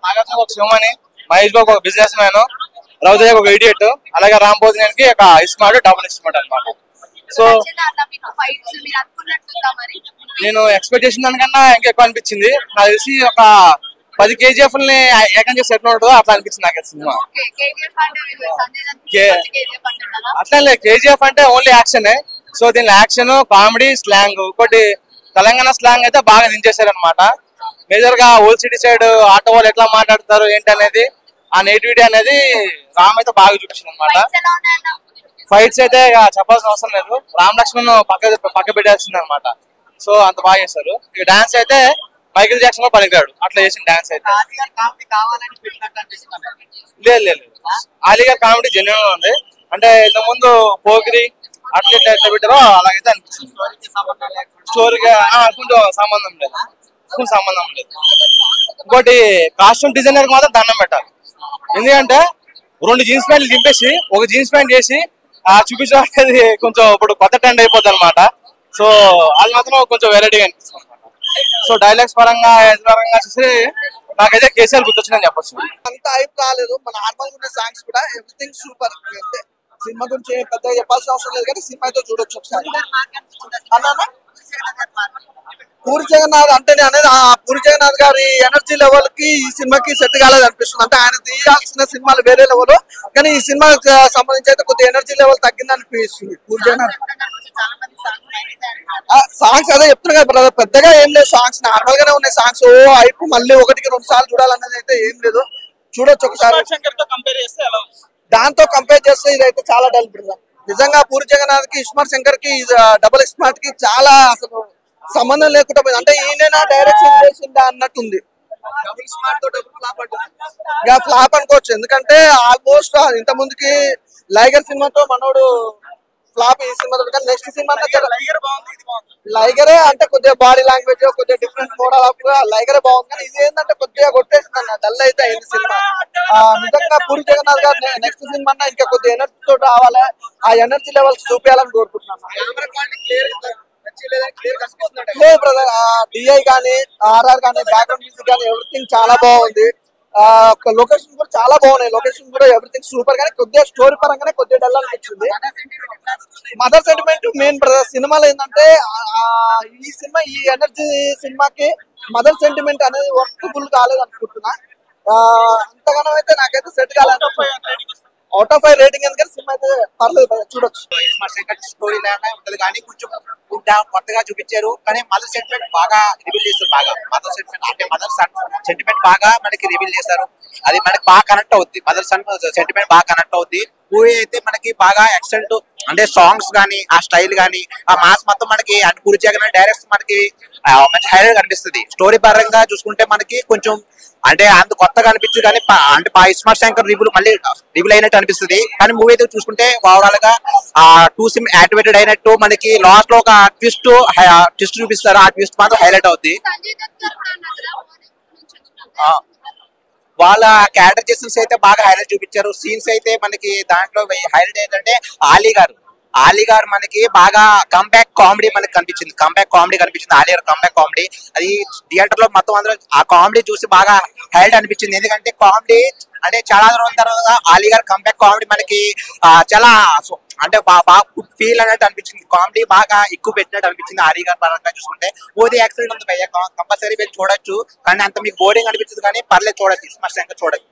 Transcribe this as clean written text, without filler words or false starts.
నాగార్జున ఒక సింహని, మహేష్ బాబు ఒక business man, Raviteja ఒక ఇడియట్, అలాగే రామ్ పోతినేనికి ఒక ఇస్మార్ట్ డబుల్ ఇస్మార్ట్ అనమాట. సో నేను ఎక్స్పెక్ట్ చేసిన దానికన్నా ఇంకా ఎక్కువ అనిపించింది. నాకు తెలిసి ఒక 10 KGF ఏకం చేసి ఎట్లా ఉంటుందో అట్లా అనిపించింది నాకు సినిమా. అట్లా లేదు, KGF అంటే ఓన్లీ యాక్షనే. సో దీనిలో యాక్షన్, కామెడీ, స్లాంగ్, ఒకటి తెలంగాణ స్లాంగ్ అయితే బాగా దించేశారు అనమాట. మేజర్ గా ఓల్డ్ సిటీ సైడ్ ఆటో వాళ్ళు ఎట్లా మాట్లాడతారు ఏంటి అనేది, ఆ నేటివిటీ అనేది రామ్ అయితే బాగా చూపించింది అనమాట. ఫైట్స్ అయితే చెప్పాల్సిన అవసరం లేదు, రామ్ లక్ష్మణ్ పక్క పెట్టాల్సింది అనమాట. సో అంత బాగా చేస్తారు. ఇక డాన్స్ అయితే మైకిల్ జాక్సన్ లో పనికిరాడు, అట్లా చేసిన డాన్స్ అయితే. లేదు లేదు, ఆలీ గారి కామెడీ జెన్యున్ ఉంది. అంటే ఇంతకు ముందు పోగిరి అట్లా ఎట్లా పెట్టారో అలాగైతే అనిపిస్తుంది. స్టోరీగా కొంచెం సంబంధం లేదు, సంబంధం లేదు. ఇంకోటి కాస్ట్యూమ్ డిజైనర్ మాత్రం దండం పెట్టాలి. ఎందుకంటే 2 జీన్స్ ప్యాంట్లు దింపేసి ఒక జీన్స్ ప్యాంట్ చేసి చూపించడం అనేది కొంచెం ఇప్పుడు కొత్త ట్రెండ్ అయిపోతుంది అనమాట. సో అది మాత్రం కొంచెం వెరైటీగా అనిపిస్తుంది అనమాట. సో డైలాగ్స్ పరంగా చూసి నాకైతే కేసీఆర్ గుర్తొచ్చిందని చెప్పొచ్చు. అంత హైప్ కాలేదు, మన నార్మల్ ఉన్న సాంగ్స్ కూడా ఎవ్రీథింగ్ సూపర్. సినిమా గురించి పెద్దగా చెప్పాల్సిన అవసరం లేదు, కానీ సినిమా అయితే చూడొచ్చు ఒకసారి. పూరి జగన్నాథ్ అంటేనే అనేది ఆ పూరి జగన్నాథ్ గారి ఎనర్జీ లెవెల్ కి ఈ సినిమాకి సెట్ కాలేదు అనిపిస్తుంది. అంటే ఆయన తీయాల్సిన సినిమాలు వేరే లెవెల్, కానీ ఈ సినిమాకి సంబంధించి అయితే కొద్దిగా ఎనర్జీ లెవెల్ తగ్గింది అనిపిస్తుంది పూరి జగన్నాథ్. సాంగ్స్ అదే చెప్తున్నా కదా బ్రదర్, పెద్దగా ఏం లేదు, సాంగ్స్ నార్మల్ గానే ఉన్నాయి. సాంగ్స్ హైప్ మళ్ళీ 1-2 సార్లు చూడాలనేది అయితే ఏం లేదు, చూడొచ్చు ఒకసారి. దాంతో కంపేర్ చేస్తే ఇదైతే చాలా డల్ బ్రదర్. నిజంగా పూరి జగన్నాథ్ కి ఇస్మార్ట్ శంకర్ కి డబుల్ ఇస్మార్ట్ కి చాలా అసలు సంబంధం లేకుండా పోయింది. అంటే ఈయన డైరెక్షన్ చేసిందా అన్నట్టుంది. ఫ్లాప్ అనుకోవచ్చు, ఎందుకంటే ఆల్మోస్ట్ ఇంత ముందుకి లైగర్ సినిమాతో మనోడు ఫ్లాప్, ఈ సినిమా నెక్స్ట్ సినిమా లైగరే అంటే కొద్దిగా బాడీ లాంగ్వేజ్ కొద్దిగా డిఫరెంట్ మోడల్ ఆఫ్ లైగరే బాగుంది. కానీ ఇది ఏంటంటే కొద్దిగా కొట్టేసింది అన్న, డల్ అయితే అయింది సినిమా. నిజంగా పూరి జగన్నాథ్ గారు నెక్స్ట్ సినిమా ఇంకా కొద్దిగా ఎనర్జీ తోటి రావాలి, ఆ ఎనర్జీ లెవెల్స్ చూపించాలని కోరుకుంటున్నాను. లేదు బ్రదర్, డిఐ కానీ ఆర్ఆర్ కానీ బ్యాక్గ్రౌండ్ మ్యూజిక్ కానీ ఎవ్రీథింగ్ చాలా బాగుంది. లొకేషన్ కూడా చాలా బాగున్నాయి, లొకేషన్ కూడా ఎవ్రీథింగ్ సూపర్. కానీ కొద్దిగా స్టోరీ పరంగానే కొద్దిగా డల్ అనిపించింది. Mother sentiment main brother. సినిమాలో ఏంటంటే ఈ సినిమా ఈ ఎనర్జీ సినిమాకి మదర్ సెంటిమెంట్ అనేది వర్కబుల్ కాలేదు అనుకుంటున్నా. అంతగానో అయితే నాకైతే సెట్ కాలేదు. అవుట్ ఆఫ్ 5 రేటింగ్, ఎందుకంటే సినిమా అయితే పర్లేదు, చూడొచ్చు. స్టోరీ లాగా ఉంటది కానీ కొంచెం కొత్తగా చూపించారు. కానీ మదర్ సెంటిమెంట్ బాగా రివీల్ చేస్తారు. బాగా మదర్ సెంటిమెంట్ అంటే మదర్ సన్ సెంటిమెంట్ బాగా మనకి రివీల్ చేస్తారు. అది మనకి బాగా కనెక్ట్ అవుద్ది. మదర్ సన్ సెంటిమెంట్ బాగా కనెక్ట్ అవుద్ది. మూవీ అయితే మనకి బాగా ఎక్సలెంట్, అంటే సాంగ్స్ గానీ ఆ స్టైల్ గానీ ఆ మాస్ మొత్తం మనకి అంటే పూరి జగన్నాథ్ డైరెక్ట్ మనకి మంచి హైలైట్ కనిపిస్తుంది. స్టోరీ పరంగా చూసుకుంటే మనకి కొంచెం అంటే అంత కొత్తగా అనిపించదు, కానీ అంటే ఇస్మార్ట్ శంకర్ రివ్యూల్ అయినట్టు అనిపిస్తుంది. కానీ మూవీ అయితే చూసుకుంటే ఓవరాల్ గా ఆ 2 సిమ్ యాక్టివేటెడ్ అయినట్టు మనకి లాస్ట్ లో ఒక ట్విస్ట్ చూపిస్తారు. ఆ ట్విస్ట్ మాత్రం హైలైట్ అవుద్ది. వాళ్ళ క్యారెక్టరైజేషన్స్ అయితే బాగా హైలైట్ చూపించారు. సీన్స్ అయితే మనకి దాంట్లో హైలైట్ ఏంటంటే ఆలీ గారు మనకి బాగా కంబ్యాక్ కామెడీ మనకి కనిపించింది. ఆలీ గారు కంబ్యాక్ కామెడీ అది థియేటర్ లో మొత్తం అందరూ ఆ కామెడీ చూసి బాగా హైలైట్ అనిపించింది. ఎందుకంటే కామెడీ అంటే చాలా రోజుల తర్వాత ఆలీ గారు కంబ్యాక్ కామెడీ మనకి చాలా అంటే బాగా ఫీల్ అన్నట్టు అనిపించింది. కామెడీ బాగా ఎక్కువ పెట్టినట్టు అనిపించింది ఆలీ గారు పరంగా చూసుకుంటే. ఓది యాక్సిడెంట్ ఉంది భయ్య, కంపల్సరీ వెళ్ళి చూడొచ్చు. కానీ అంత మీకు బోరింగ్ అనిపించదు, కానీ పర్లేదు చూడొచ్చు. ఇస్మార్ట్ శంకర్ చూడొచ్చు.